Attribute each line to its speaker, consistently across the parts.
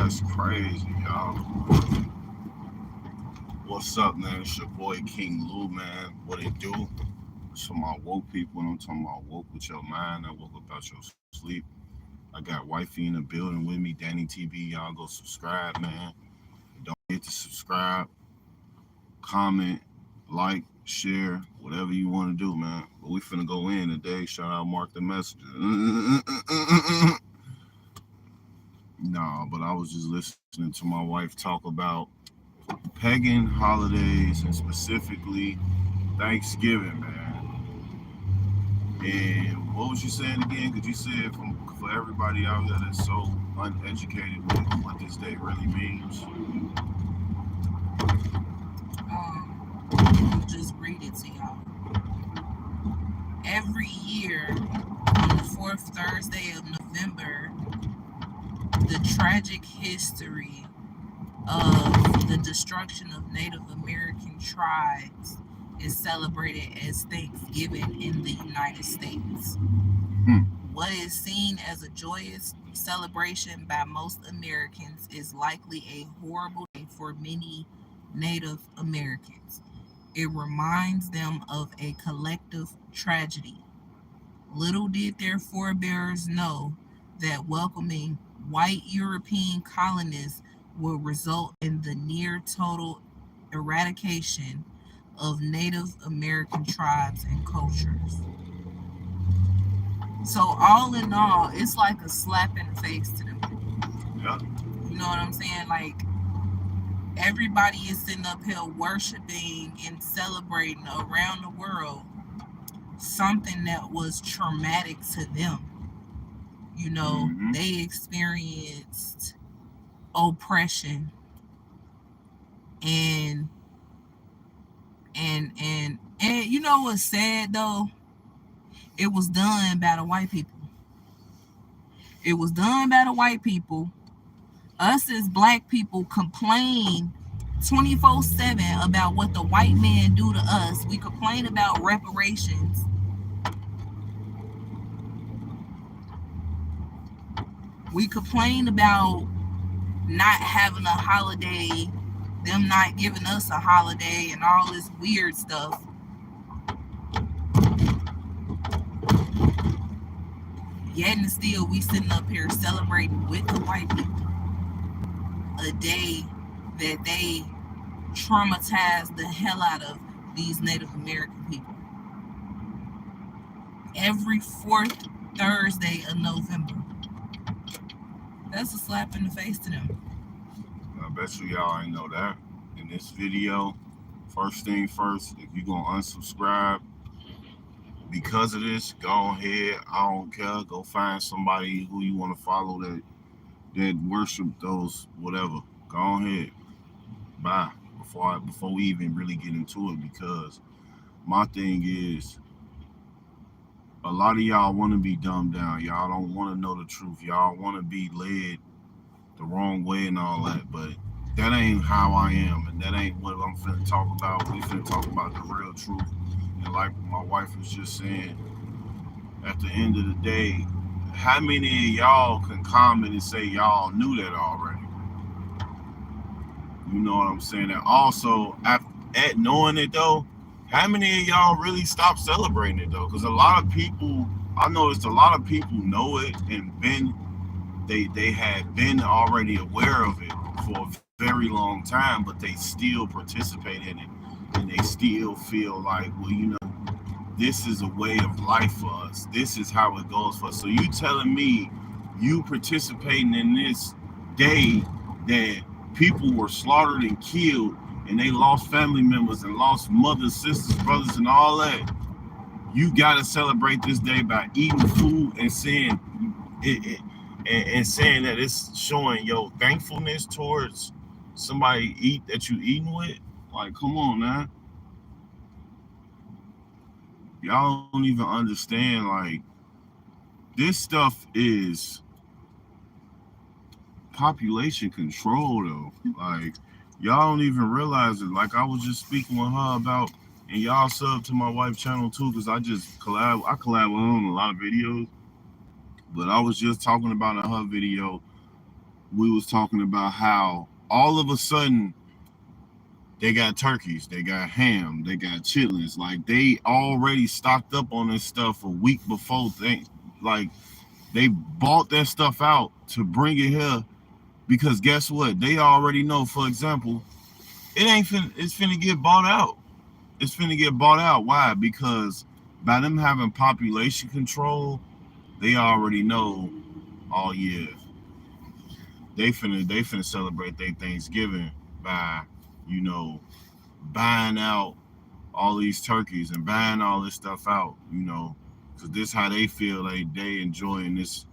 Speaker 1: That's crazy, y'all. What's up, man? It's your boy King Lou, man. What it do? It's for my woke people, and I'm talking about woke with your mind. I woke up out your sleep. I got wifey in the building with me, Danny TB. Y'all go subscribe, man. Don't forget to subscribe, comment, like, share, whatever you want to do, man. But we finna go in today. Shout out Mark the Messenger. Nah, but I was just listening to my wife talk about pagan holidays and specifically Thanksgiving, man. And what was you saying again? Could you say it for everybody out there that's so uneducated with what this day really means?
Speaker 2: I'll just read it to y'all. Every year on the fourth Thursday of November, the tragic history of the destruction of Native American tribes is celebrated as Thanksgiving in the United States.
Speaker 1: Hmm.
Speaker 2: What is seen as a joyous celebration by most Americans is likely a horrible day for many Native Americans. It reminds them of a collective tragedy. Little did their forebears know that welcoming white European colonists will result in the near total eradication of Native American tribes and cultures. So, all in all, it's like a slap in the face to them.
Speaker 1: Yeah.
Speaker 2: You know what I'm saying? Like, everybody is sitting up here worshiping and celebrating around the world something that was traumatic to them. You know,
Speaker 1: Mm-hmm.
Speaker 2: they experienced oppression and and you know what's sad though? It was done by the white people. It was done by the white people. Us as black people complain 24/7 about what the white man do to us. We complain about reparations. We complain about not having a holiday, them not giving us a holiday, and all this weird stuff. Yet and still, we sitting up here celebrating with the white people a day that they traumatized the hell out of these Native American people. Every fourth Thursday of November. That's a slap in the face to them.
Speaker 1: I bet y'all ain't know that. In this video, first thing first, if you gonna unsubscribe because of this, go ahead. I don't care. Go find somebody who you want to follow that worship those whatever. Go ahead. Bye. Before we even really get into it, because my thing is a lot of y'all want to be dumbed down. Y'all don't want to know the truth. Y'all want to be led the wrong way and all that, but that ain't how I am, and that ain't what I'm finna talk about. We finna talk about the real truth. And like my wife was just saying, at the end of the day, how many of y'all can comment and say y'all knew that already? You know what I'm saying? And also, at knowing it though, how many of y'all really stopped celebrating it though? Because a lot of people, I noticed a lot of people know it and they had been already aware of it for a very long time, but they still participate in it, and they still feel like, well, this is a way of life for us. This is how it goes for us. So you telling me you participating in this day that people were slaughtered and killed, and they lost family members and lost mothers, sisters, brothers, and all that. You gotta celebrate this day by eating food and saying it, and saying that it's showing your thankfulness towards somebody that you eating with. Like, come on, man. Y'all don't even understand. Like, this stuff is population control, though. Like, y'all don't even realize it. Like, I was just speaking with her about, and y'all sub to my wife's channel too, because I collab with her on a lot of videos. But I was just talking about in her video we was talking about how all of a sudden they got turkeys, they got ham, they got chitlins. Like they already stocked up on this stuff a week before things. Like they bought that stuff out to bring it here because guess what? They already know. For example, it's finna get bought out. It's finna get bought out. Why? Because by them having population control, they already know. Oh yeah, they finna celebrate their Thanksgiving by, you know, buying out all these turkeys and buying all this stuff out, because this how they feel like they enjoying this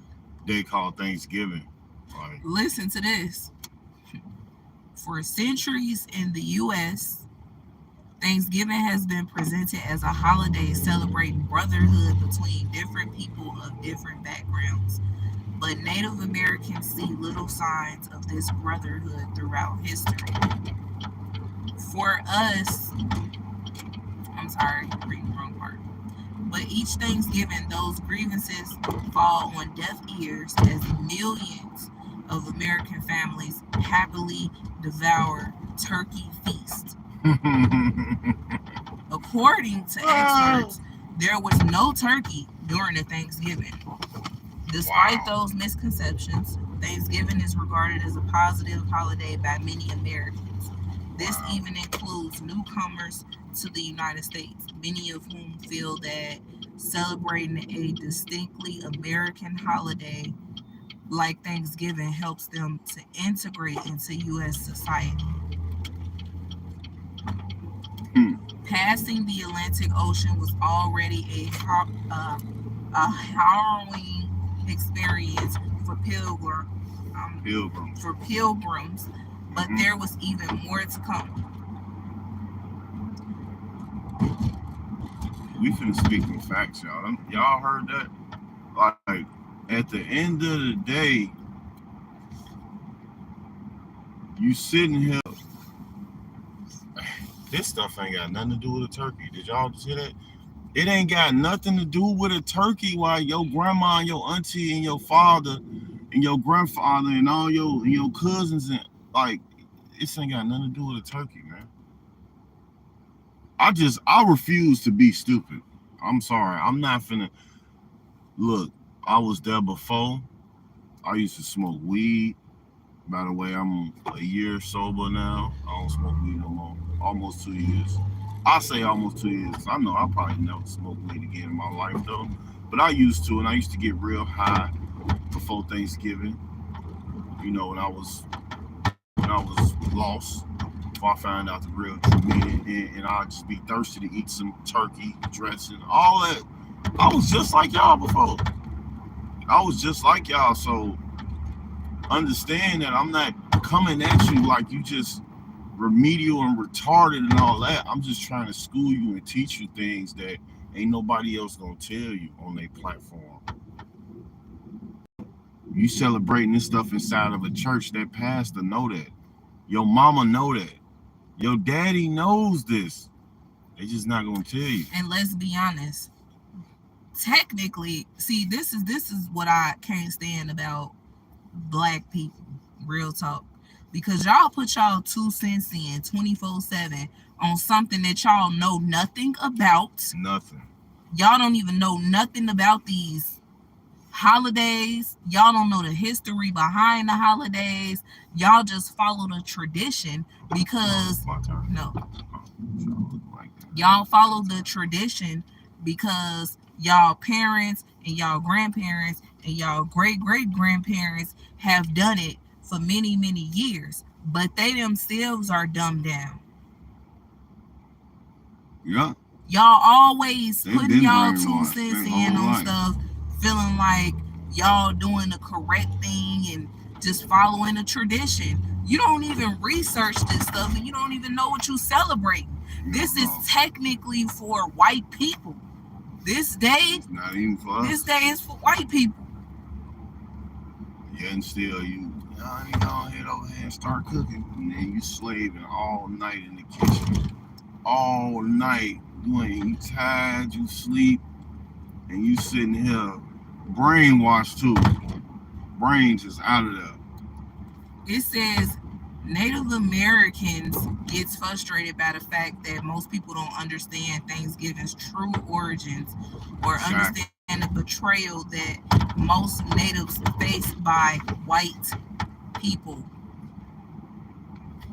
Speaker 1: day called Thanksgiving. Like,
Speaker 2: Listen to this. For centuries in the U.S., Thanksgiving has been presented as a holiday celebrating brotherhood between different people of different backgrounds. But Native Americans see little signs of this brotherhood throughout history. For us, I'm sorry, reading the wrong part. But each Thanksgiving, those grievances fall on deaf ears as millions of American families happily devour turkey feast. According to experts, there was no turkey during the Thanksgiving. Despite those misconceptions, Thanksgiving is regarded as a positive holiday by many Americans. This even includes newcomers to the United States, many of whom feel that celebrating a distinctly American holiday like Thanksgiving helps them to integrate into U.S. society. Passing the Atlantic Ocean was already a harrowing experience for pilgrims, but there was even more to come.
Speaker 1: We finna speak in facts, y'all. Y'all heard that? Like, at the end of the day, you sitting here. This stuff ain't got nothing to do with a turkey. Did y'all see that? It ain't got nothing to do with a turkey. While your grandma and your auntie and your father and your grandfather and all your cousins and like, this ain't got nothing to do with a turkey, man. I refuse to be stupid. I'm sorry. I'm not finna look. I was there before. I used to smoke weed. By the way, I'm a year sober now. I don't smoke weed no more. Almost 2 years. I say almost 2 years. I know I probably never smoke weed again in my life though. But I used to, and I used to get real high before Thanksgiving. When I was lost. Before I found out the real true meaning, and I'd just be thirsty to eat some turkey dressing, all that. I was just like y'all before. I was just like y'all, so understand that I'm not coming at you like you just remedial and retarded and all that. I'm just trying to school you and teach you things that ain't nobody else gonna tell you on their platform. You celebrating this stuff inside of a church, that pastor know that. Your mama know that. Your daddy knows this. They just not gonna tell you.
Speaker 2: And let's be honest. Technically, see, this is what I can't stand about black people. Real talk. Because y'all put y'all 2 cents in 24/7 on something that y'all know nothing about.
Speaker 1: Nothing.
Speaker 2: Y'all don't even know nothing about these holidays. Y'all don't know the history behind the holidays. Y'all just follow the tradition because no. Y'all follow the tradition because y'all parents and y'all grandparents and y'all great-great-grandparents have done it for many, many years. But they themselves are dumbed down.
Speaker 1: Yeah.
Speaker 2: Y'all always putting y'all 2 cents in on stuff, feeling like y'all doing the correct thing and just following a tradition. You don't even research this stuff and you don't even know what you celebrating. This is technically for white people. This day,
Speaker 1: not even for us.
Speaker 2: This day is for white people.
Speaker 1: Yeah, and still you need to head over here and start cooking. And then you slaving all night in the kitchen. All night. You tired, you sleep, and you sitting here brainwashed too. Brains is out of there.
Speaker 2: It says Native Americans gets frustrated by the fact that most people don't understand Thanksgiving's true origins or
Speaker 1: Exactly.
Speaker 2: understand the betrayal that most natives face by white people.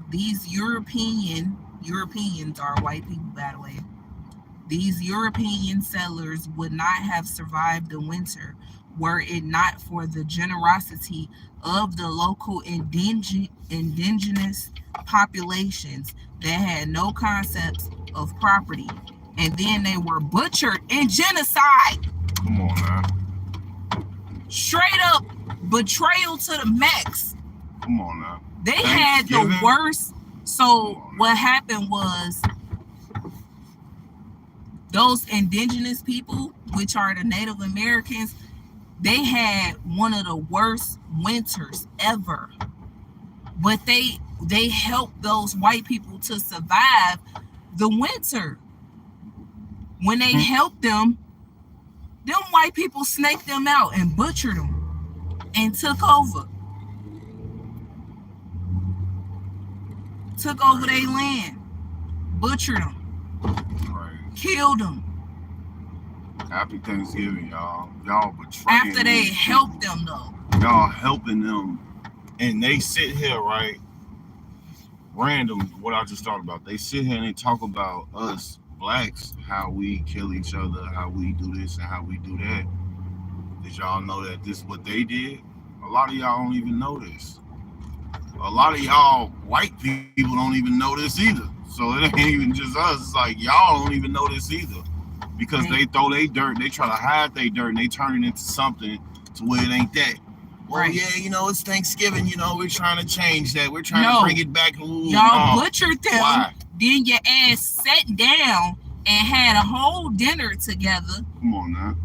Speaker 2: These Europeans are white people, by the way. These European settlers would not have survived the winter were it not for the generosity of the local indigenous populations that had no concepts of property. And then they were butchered in genocide.
Speaker 1: Come on now.
Speaker 2: Straight up betrayal to the max.
Speaker 1: Come on now.
Speaker 2: They had the worst. So what happened was those indigenous people, which are the Native Americans, they had one of the worst winters ever. But they helped those white people to survive the winter. When they helped them white people snaked them out and butchered them and took over. Took over their land, butchered them, killed them.
Speaker 1: Happy Thanksgiving, y'all. Y'all betraying.
Speaker 2: After they helped them, though.
Speaker 1: Y'all helping them, and they sit here, right? Random, what I just talked about. They sit here and they talk about us blacks, how we kill each other, how we do this and how we do that. Did y'all know that this is what they did? A lot of y'all don't even know this. A lot of y'all white people don't even know this either. So it ain't even just us. It's like y'all don't even know this either. Because they throw their dirt, they try to hide their dirt, and they turn it into something to where it ain't that. Well, yeah, it's Thanksgiving, we're trying to change that. We're trying to bring it back. Ooh,
Speaker 2: y'all butchered them.
Speaker 1: Why?
Speaker 2: Then your ass sat down and had a whole dinner together.
Speaker 1: Come on now.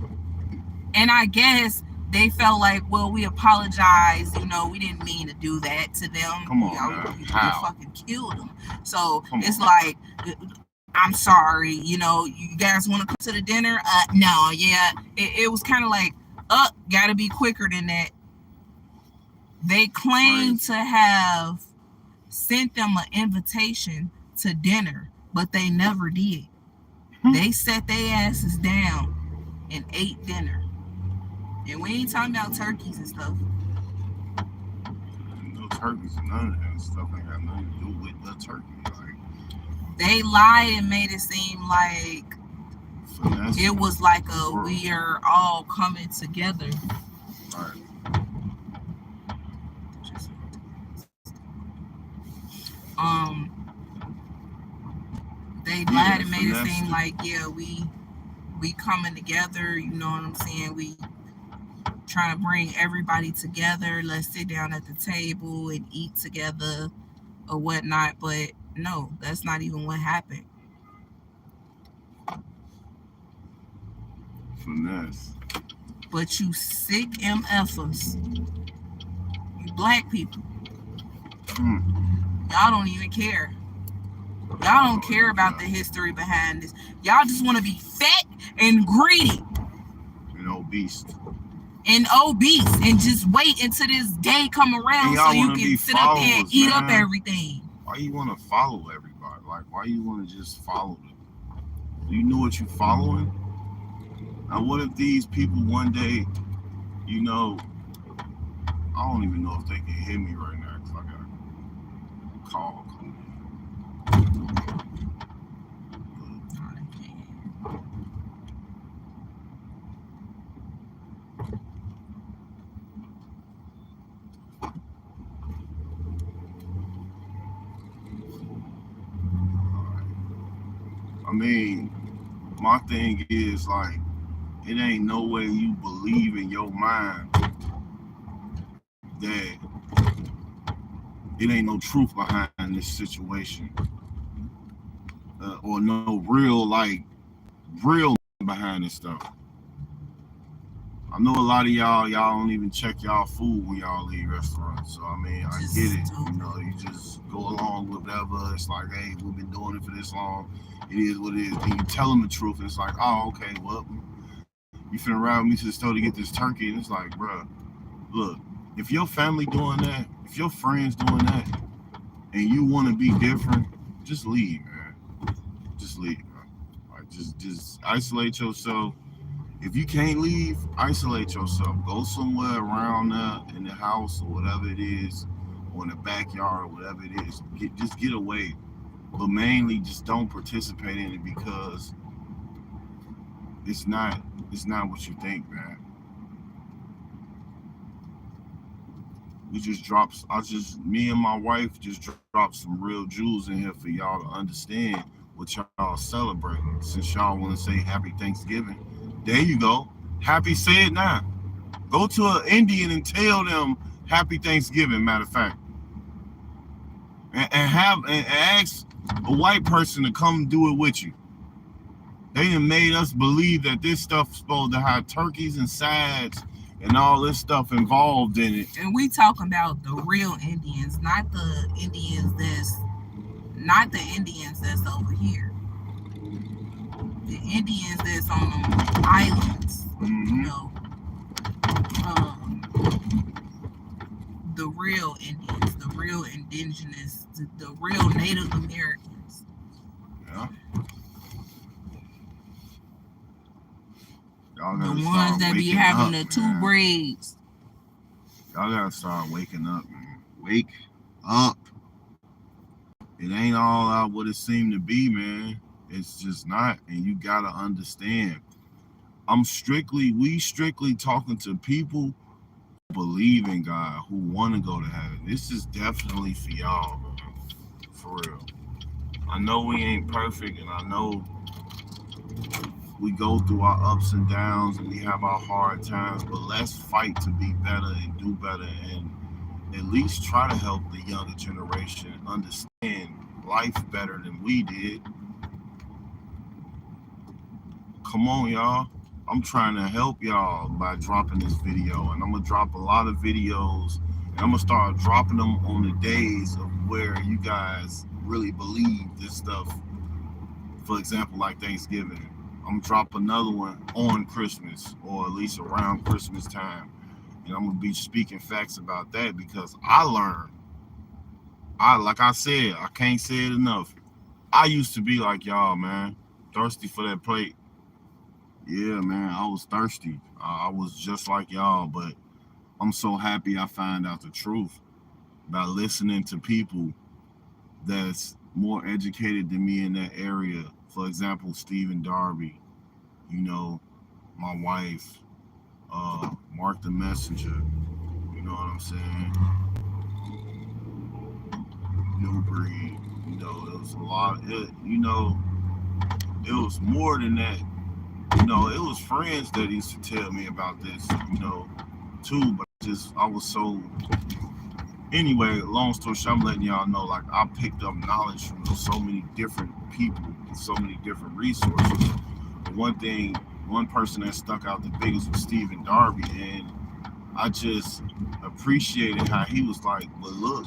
Speaker 2: And I guess they felt like, well, we apologize. We didn't mean to do that to them.
Speaker 1: Come on,
Speaker 2: we fucking killed them. So it's like, I'm sorry. You guys want to come to the dinner? No, yeah. It was kind of like, gotta be quicker than that. They claim to have sent them an invitation to dinner, but they never did. They sat their asses down and ate dinner. And we ain't talking about turkeys and stuff.
Speaker 1: No turkeys and none of that stuff ain't got nothing to do with the turkey.
Speaker 2: They lied and made it seem like it was like we are all coming together.
Speaker 1: Right.
Speaker 2: They lied and made it seem like, we coming together, you know what I'm saying? We trying to bring everybody together. Let's sit down at the table and eat together or whatnot. But no, that's not even what happened.
Speaker 1: Finesse.
Speaker 2: But you sick MFers, you black people, y'all don't even care. Y'all don't care about the history behind this. Y'all just want to be fat and greedy.
Speaker 1: And obese.
Speaker 2: And just wait until this day come around so you can sit up there and eat up everything.
Speaker 1: Why you want to follow everybody? Like, why you want to just follow them? Do you know what you're following? Now, what if these people one day, I don't even know if they can hear me right now because I got a call. I mean, my thing is like, it ain't no way you believe in your mind that it ain't no truth behind this situation, or no real behind this stuff. I know a lot of y'all don't even check y'all food when y'all leave restaurants. So I mean, I get it. You just go along with whatever. It's like, hey, we've been doing it for this long. It is what it is. And you tell them the truth. It's like, oh, okay, well, you finna ride with me to the store to get this turkey. And it's like, bruh, look, If your family doing that, if your friends doing that, and you want to be different, just leave, man. Just leave, man. Like, just isolate yourself. If you can't leave, isolate yourself. Go somewhere around there in the house or whatever it is, or in the backyard or whatever it is. Just get away. But mainly, just don't participate in it because it's not it's not what you think, man. We just dropped. Me and my wife just dropped some real jewels in here for y'all to understand what y'all celebrating. Since y'all want to say Happy Thanksgiving, there you go. Happy, say it now. Go to an Indian and tell them Happy Thanksgiving. Matter of fact, and ask a white person to come do it with you. They done made us believe that this stuff's supposed to have turkeys and sides and all this stuff involved in it.
Speaker 2: And we talking about the real Indians, not the Indians that's over here. The Indians that's on them islands, you know, um, the real Indians, the real indigenous, the real Native Americans.
Speaker 1: Yeah. Y'all
Speaker 2: The
Speaker 1: gotta
Speaker 2: ones
Speaker 1: start
Speaker 2: that be
Speaker 1: waking
Speaker 2: having
Speaker 1: up,
Speaker 2: the two
Speaker 1: man.
Speaker 2: braids.
Speaker 1: Y'all gotta start waking up, man. Wake up. It ain't all out what it seemed to be, man. It's just not, and you gotta understand. We strictly talking to people who believe in God, who want to go to heaven. This is definitely for y'all, man. For real. I know we ain't perfect, and I know we go through our ups and downs, and we have our hard times. But let's fight to be better and do better, and at least try to help the younger generation understand life better than we did. Come on, y'all. I'm trying to help y'all by dropping this video, and I'm gonna drop a lot of videos, and I'm gonna start dropping them on the days of where you guys really believe this stuff. For example, like Thanksgiving, I'm gonna drop another one on Christmas or at least around Christmas time, and I'm gonna be speaking facts about that because I learned. Like I said, I can't say it enough. I used to be like y'all, man, thirsty for that plate. Yeah, man, I was thirsty. I was just like y'all, but I'm so happy I found out the truth by listening to people that's more educated than me in that area. For example, Stephen Darby, you know, my wife, Mark the Messenger, you know what I'm saying? New Breed, it was a lot. It was more than that. It was friends that used to tell me about this, too. But I was so. Anyway, long story short, I'm letting y'all know, like, I picked up knowledge from so many different people, so many different resources. But one person that stuck out the biggest was Stephen Darby, and I just appreciated how he was like, but look,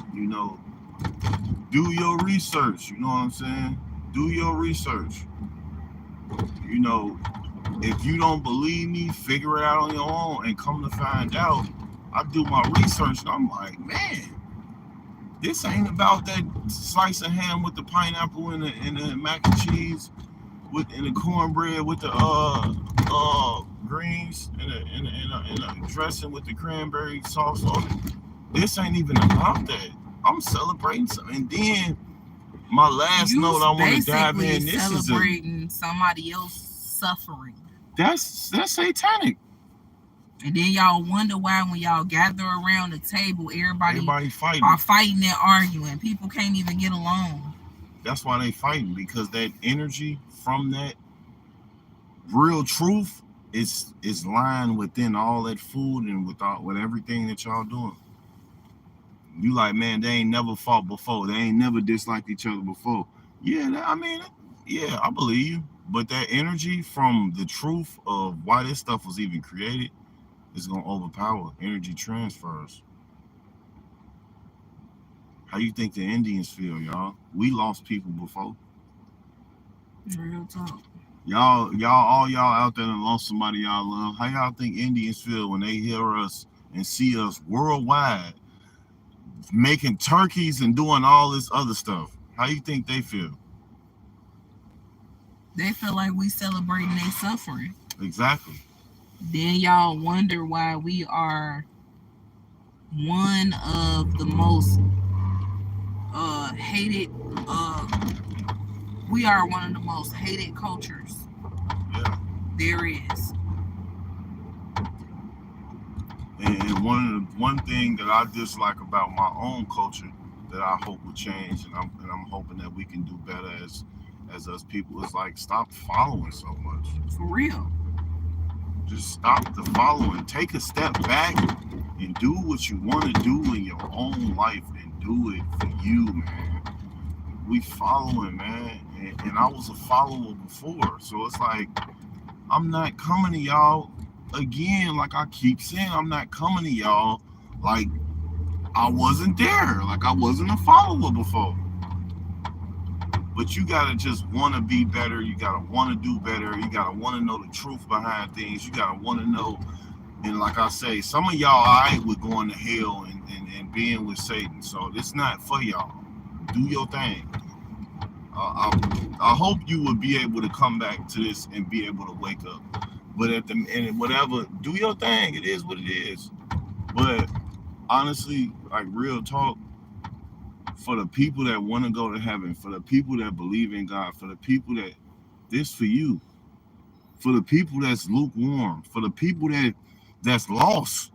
Speaker 1: do your research. You know what I'm saying? Do your research. You know, if you don't believe me, figure it out on your own. And come to find out, I do my research and I'm like, man, this ain't about that slice of ham with the pineapple and the mac and cheese and the cornbread with the greens and a dressing with the cranberry sauce on it. This ain't even about that. I'm celebrating something. And then my last
Speaker 2: You
Speaker 1: note I want to dive
Speaker 2: basically
Speaker 1: in. This is
Speaker 2: celebrating somebody else suffering.
Speaker 1: That's satanic.
Speaker 2: And then y'all wonder why when y'all gather around the table, everybody
Speaker 1: fighting.
Speaker 2: are fighting and arguing. People can't even get along.
Speaker 1: That's why they fighting, because that energy from that real truth is lying within all that food and with everything that y'all doing. You like, man, they ain't never fought before. They ain't never disliked each other before. Yeah, yeah, I believe you. But that energy from the truth of why this stuff was even created is gonna overpower energy transfers. How you think the Indians feel, y'all? We lost people before.
Speaker 2: Real talk.
Speaker 1: All y'all out there and lost somebody y'all love. How y'all think Indians feel when they hear us and see us worldwide making turkeys and doing all this other stuff, how you think they feel?
Speaker 2: They feel like we celebrating their suffering.
Speaker 1: Exactly.
Speaker 2: Then y'all wonder why we are one of the most hated. We are one of the most hated cultures
Speaker 1: Yeah.
Speaker 2: there is.
Speaker 1: And one thing that I dislike about my own culture that I hope will change, and I'm hoping that we can do better as us people, is like stop following so much.
Speaker 2: For real.
Speaker 1: Just stop the following. Take a step back and do what you want to do in your own life and do it for you, man. We following, man, and I was a follower before, so it's like I'm not coming to y'all again. Like I keep saying, I'm not coming to y'all like I wasn't there, like I wasn't a follower before. But you gotta just want to be better. You gotta want to do better. You gotta want to know the truth behind things. You gotta want to know. And like I say, some of y'all alright with going to hell and being with Satan. So it's not for y'all. Do your thing. I hope you will be able to come back to this and be able to wake up. But at the end, whatever, do your thing. It is what it is. But honestly, like real talk, for the people that want to go to heaven, for the people that believe in God, for the people that this for you, for the people that's lukewarm, for the people that's lost,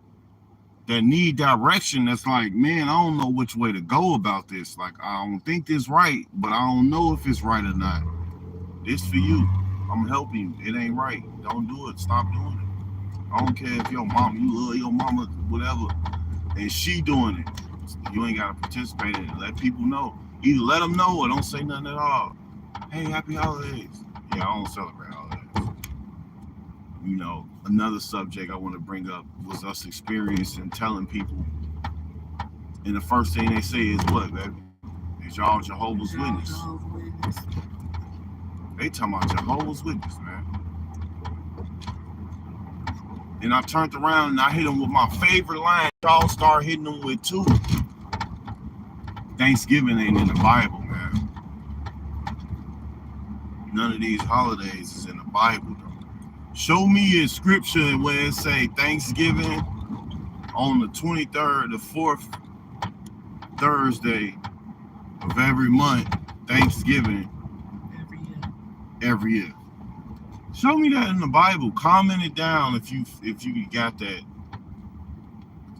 Speaker 1: that need direction, that's like, man, I don't know which way to go about this. Like, I don't think this right, but I don't know if it's right or not. This for you. I'm helping you. It ain't right. Don't do it. Stop doing it. I don't care if your mom, you love your mama, whatever, and she doing it. You ain't gotta participate in it. Let people know. Either let them know or don't say nothing at all. Hey, happy holidays. Yeah, I don't celebrate holidays. You know, another subject I want to bring up was us experiencing telling people, and the first thing they say is what, baby? Is y'all Jehovah's Witness? They talking about Jehovah's Witness, man. And I turned around and I hit them with my favorite line. Y'all start hitting them with too. Thanksgiving ain't in the Bible, man. None of these holidays is in the Bible, though. Show me a scripture where it say Thanksgiving on the 23rd, the fourth Thursday of every month, Thanksgiving every year. Show me that in the Bible. Comment it down if you got that.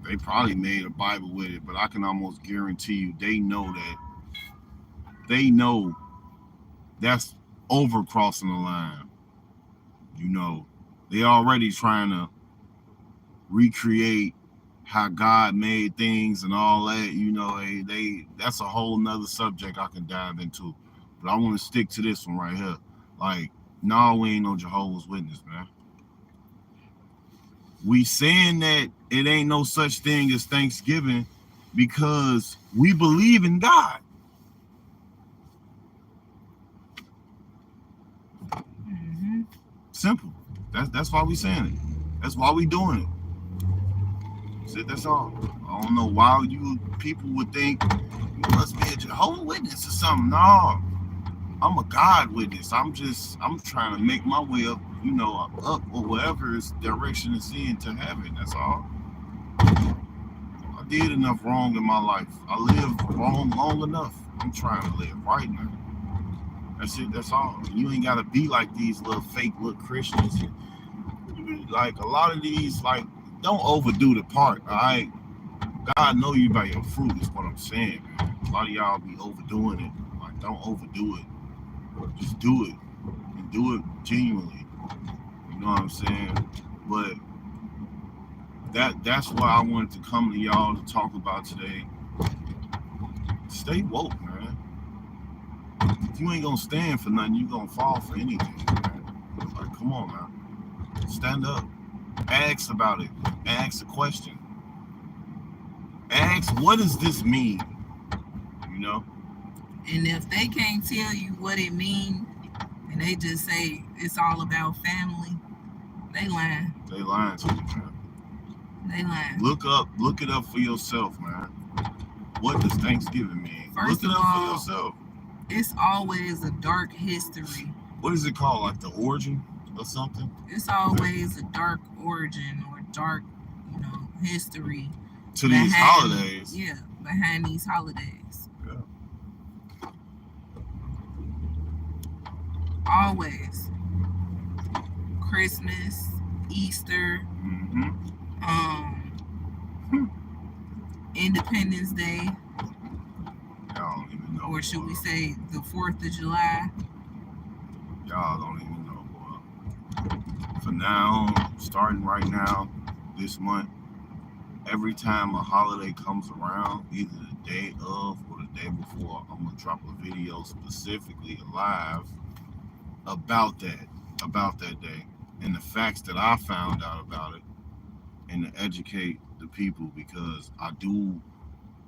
Speaker 1: They probably made a Bible with it, but I can almost guarantee you they know that. They know that's over crossing the line. You know, they already trying to recreate how God made things and all that. You know, they that's a whole nother subject I can dive into. But I want to stick to this one right here. Like, no, we ain't no Jehovah's Witness, man. We saying that it ain't no such thing as Thanksgiving because we believe in God.
Speaker 2: Mm-hmm.
Speaker 1: Simple. That's why we saying it. That's why we doing it. That's all. I don't know why you people would think you must be a Jehovah's Witness or something. No, I'm a God witness. I'm trying to make my way up, you know, up or whatever direction it's in to heaven. That's all. I did enough wrong in my life. I lived wrong long enough. I'm trying to live right now. That's it. That's all. You ain't gotta be like these little fake little Christians. Like a lot of these, like, don't overdo the part. All right. God know you by your fruit is what I'm saying, man. A lot of y'all be overdoing it. Like, don't overdo it. Just do it and do it genuinely. You know what I'm saying? But that's why I wanted to come to y'all to talk about today. Stay woke, man. If you ain't gonna stand for nothing, you gonna fall for anything, man. Like, come on, man. Stand up. Ask about it. Ask a question. Ask, what does this mean? You know?
Speaker 2: And if they can't tell you what it means, and they just say it's all about family, they lying.
Speaker 1: They lying to you, man.
Speaker 2: They lying.
Speaker 1: Look it up for yourself, man. What does Thanksgiving mean?
Speaker 2: First
Speaker 1: Look it
Speaker 2: of
Speaker 1: up for
Speaker 2: all,
Speaker 1: yourself.
Speaker 2: it's always a dark history.
Speaker 1: What is it called? Like the origin or something?
Speaker 2: It's always a dark origin or dark, history
Speaker 1: To these holidays.
Speaker 2: Yeah, behind these holidays.
Speaker 1: Yeah.
Speaker 2: Always. Christmas, Easter, Independence Day.
Speaker 1: Y'all don't even know.
Speaker 2: Or should we say the 4th of July?
Speaker 1: Y'all don't even know, boy. For now, starting right now, this month, every time a holiday comes around, either the day of or the day before, I'm gonna drop a video specifically live about that day, and the facts that I found out about it, and to educate the people, because I do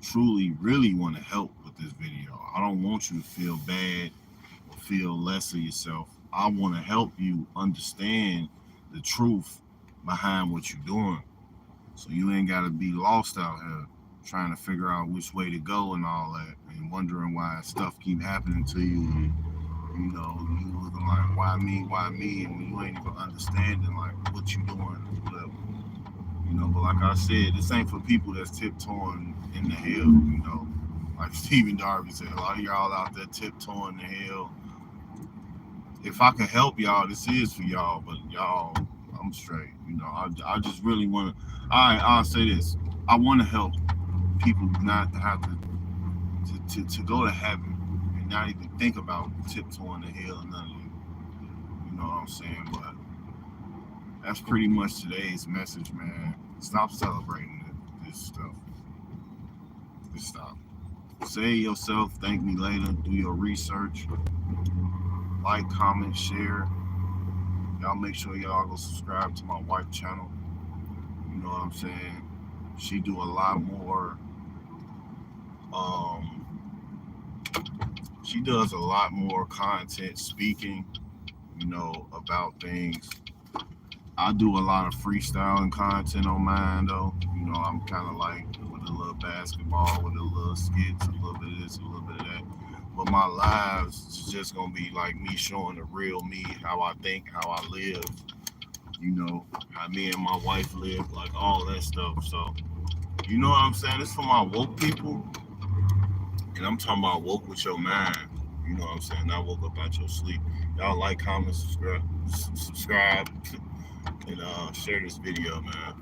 Speaker 1: truly really want to help with this video. I don't want you to feel bad or feel less of yourself. I want to help you understand the truth behind what you're doing, so you ain't got to be lost out here trying to figure out which way to go and all that, and wondering why stuff keep happening to you, and you looking like, why me, and when you ain't even understanding like what you doing, whatever. But like I said, this ain't for people that's tiptoeing in the hell, like Stephen Darby said, a lot of y'all out there tiptoeing the hell. If I can help y'all, this is for y'all, but y'all, I'm straight. I just really want to, I'll say this, I want to help people not to have to go to heaven and not even think about tiptoeing the hell or none of you. You know what I'm saying? But that's pretty much today's message, man. Stop celebrating this stuff. Just stop. Say yourself, thank me later, do your research, like, comment, share. Y'all make sure y'all go subscribe to my wife channel. You know what I'm saying? She do a lot more, she does a lot more content speaking, about things. I do a lot of freestyling content on mine, though. I'm kind of like with a little basketball, with a little skits, a little bit of this, a little bit of that. But my lives is just gonna be like me showing the real me, how I think, how I live, how me and my wife live, like all that stuff. So, you know what I'm saying? It's for my woke people, and I'm talking about woke with your mind. You know what I'm saying? Not woke up out your sleep. Y'all like, comment, subscribe, and share this video, man.